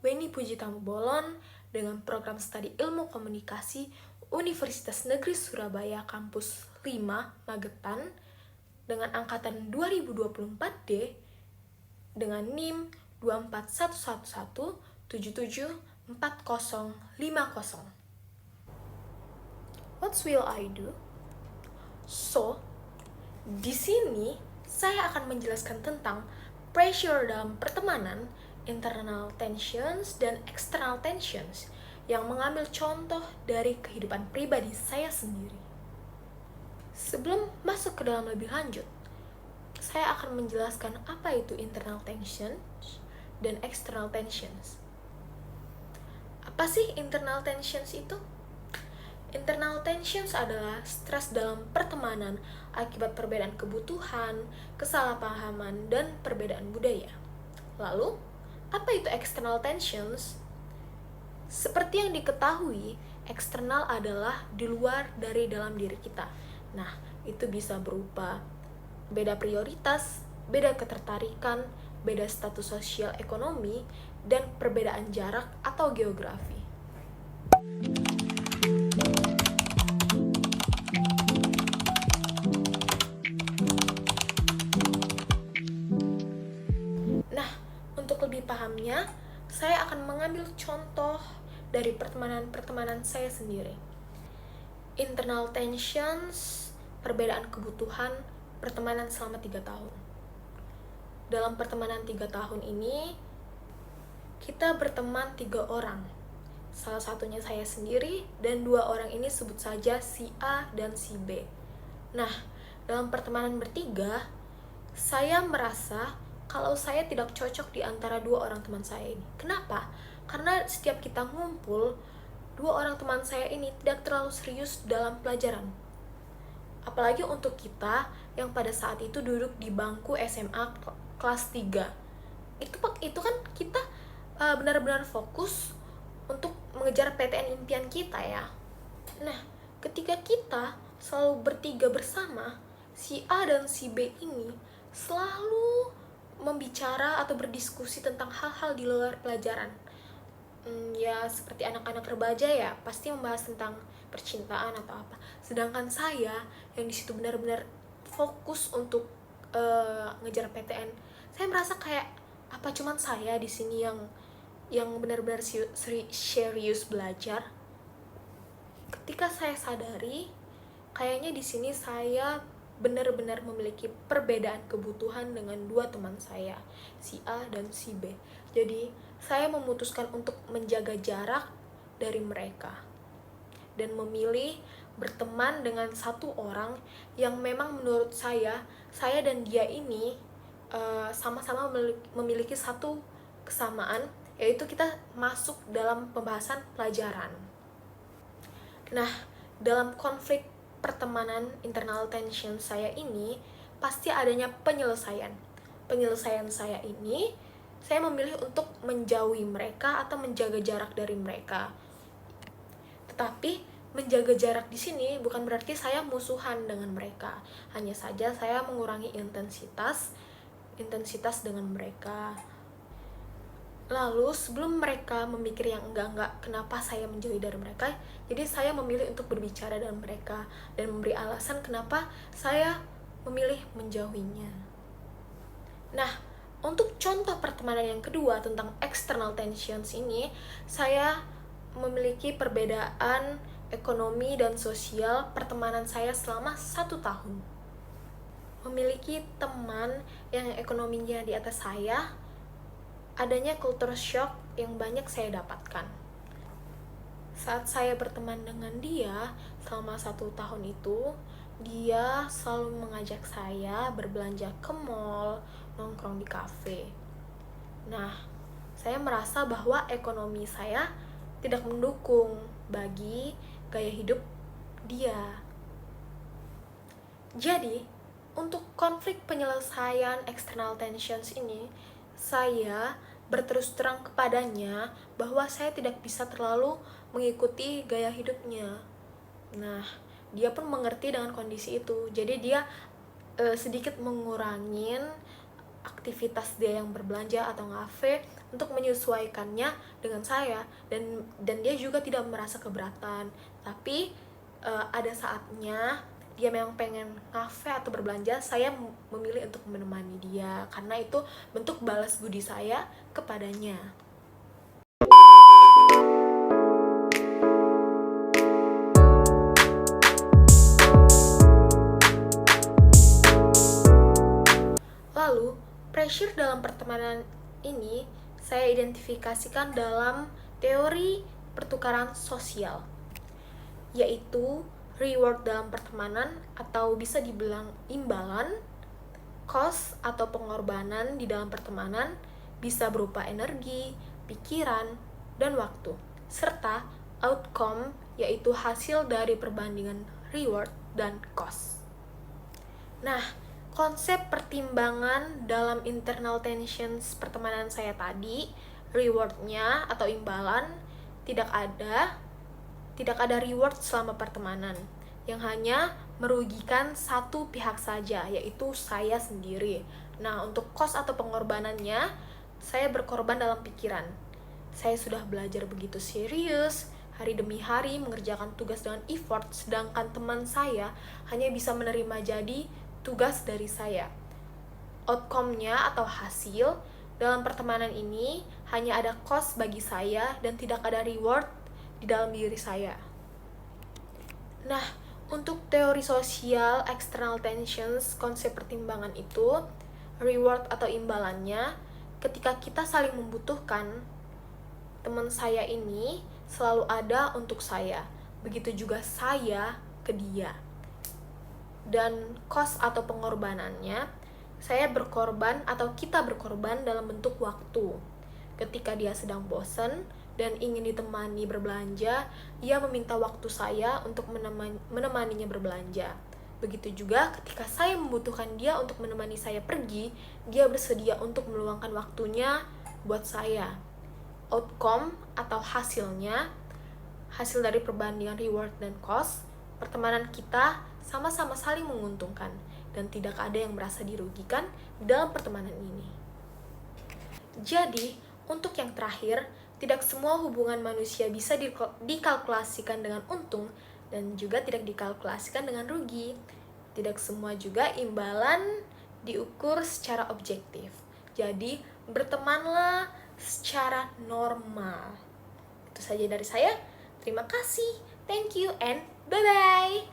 Weni Pujitamu Bolon dengan program studi Ilmu Komunikasi Universitas Negeri Surabaya Kampus 5 Magetan dengan angkatan 2024D dengan NIM 24111774050. What will I do? So, di sini saya akan menjelaskan tentang pressure dalam pertemanan, internal tensions dan external tensions yang mengambil contoh dari kehidupan pribadi saya sendiri. Sebelum masuk ke dalam lebih lanjut, saya akan menjelaskan apa itu internal tensions dan external tensions. Apa sih internal tensions itu? Internal tensions adalah stres dalam pertemanan akibat perbedaan kebutuhan, kesalahpahaman, dan perbedaan budaya. Lalu, apa itu external tensions? Seperti yang diketahui, eksternal adalah di luar dari dalam diri kita. Nah, itu bisa berupa beda prioritas, beda ketertarikan, beda status sosial ekonomi, dan perbedaan jarak atau geografi. Nah, untuk lebih pahamnya, saya akan mengambil contoh dari pertemanan-pertemanan saya sendiri. Internal tensions, perbedaan kebutuhan, pertemanan selama 3 tahun. Dalam pertemanan 3 tahun ini, kita berteman 3 orang. Salah satunya saya sendiri, dan 2 orang ini sebut saja si A dan si B. Nah, dalam pertemanan bertiga, saya merasa kalau saya tidak cocok di antara 2 orang teman saya ini. Kenapa? Karena setiap kita ngumpul, 2 orang teman saya ini tidak terlalu serius dalam pelajaran. Apalagi untuk kita yang pada saat itu duduk di bangku SMA kelas 3. Itu kan kita benar-benar fokus untuk mengejar PTN impian kita ya. Nah, ketika kita selalu bertiga bersama, si A dan si B ini selalu membicara atau berdiskusi tentang hal-hal di luar pelajaran. Ya seperti anak-anak remaja ya, pasti membahas tentang percintaan atau apa. Sedangkan saya yang di situ benar-benar fokus untuk ngejar PTN, saya merasa kayak apa cuman saya di sini yang benar-benar serius belajar. Ketika saya sadari, kayaknya di sini saya benar-benar memiliki perbedaan kebutuhan dengan 2 teman saya, si A dan si B. Jadi, saya memutuskan untuk menjaga jarak dari mereka dan memilih berteman dengan satu orang yang memang menurut saya dan dia ini sama-sama memiliki satu kesamaan, yaitu kita masuk dalam pembahasan pelajaran. Nah, dalam konflik pertemanan internal tension saya ini, pasti adanya penyelesaian. Penyelesaian saya ini, saya memilih untuk menjauhi mereka atau menjaga jarak dari mereka. Tetapi, menjaga jarak di sini bukan berarti saya musuhan dengan mereka. Hanya saja saya mengurangi intensitas dengan mereka. Lalu sebelum mereka memikir yang enggak, kenapa saya menjauhi dari mereka, jadi saya memilih untuk berbicara dengan mereka dan memberi alasan kenapa saya memilih menjauhinya. Nah, untuk contoh pertemanan yang kedua tentang external tensions ini, saya memiliki perbedaan ekonomi dan sosial pertemanan saya selama 1 tahun. Memiliki teman yang ekonominya di atas saya, adanya culture shock yang banyak saya dapatkan. Saat saya berteman dengan dia selama 1 tahun itu, dia selalu mengajak saya berbelanja ke mall, nongkrong di kafe. Nah, saya merasa bahwa ekonomi saya tidak mendukung bagi gaya hidup dia. Jadi, untuk konflik penyelesaian external tensions ini, saya berterus terang kepadanya bahwa saya tidak bisa terlalu mengikuti gaya hidupnya. Nah, dia pun mengerti dengan kondisi itu. Jadi dia sedikit mengurangin aktivitas dia yang berbelanja atau ngafe untuk menyesuaikannya dengan saya, dan dia juga tidak merasa keberatan. Tapi ada saatnya dia memang pengen ngafe atau berbelanja, saya memilih untuk menemani dia karena itu bentuk balas budi saya kepadanya. Lalu, pressure dalam pertemanan ini saya identifikasikan dalam teori pertukaran sosial, yaitu reward dalam pertemanan atau bisa dibilang imbalan, cost atau pengorbanan di dalam pertemanan bisa berupa energi, pikiran, dan waktu, serta outcome yaitu hasil dari perbandingan reward dan cost. Nah, konsep pertimbangan dalam internal tensions pertemanan saya tadi, rewardnya atau imbalan, tidak ada reward selama pertemanan yang hanya merugikan satu pihak saja, yaitu saya sendiri. Nah, untuk cost atau pengorbanannya, saya berkorban dalam pikiran. Saya sudah belajar begitu serius, hari demi hari mengerjakan tugas dengan effort, sedangkan teman saya hanya bisa menerima jadi tugas dari saya. Outcome-nya atau hasil dalam pertemanan ini hanya ada cost bagi saya dan tidak ada reward di dalam diri saya. Nah, untuk teori sosial external tensions, konsep pertimbangan itu, reward atau imbalannya, ketika kita saling membutuhkan, teman saya ini selalu ada untuk saya. Begitu juga saya ke dia. Dan cost atau pengorbanannya, saya berkorban atau kita berkorban dalam bentuk waktu. Ketika dia sedang bosan dan ingin ditemani berbelanja, ia meminta waktu saya untuk menemaninya berbelanja. Begitu juga ketika saya membutuhkan dia untuk menemani saya pergi, dia bersedia untuk meluangkan waktunya buat saya. Outcome atau hasilnya, hasil dari perbandingan reward dan cost, pertemanan kita sama-sama saling menguntungkan dan tidak ada yang merasa dirugikan dalam pertemanan ini. Jadi, untuk yang terakhir, tidak semua hubungan manusia bisa dikalkulasikan dengan untung dan juga tidak dikalkulasikan dengan rugi. Tidak semua juga imbalan diukur secara objektif. Jadi, bertemanlah secara normal. Itu saja dari saya. Terima kasih. Thank you and bye-bye.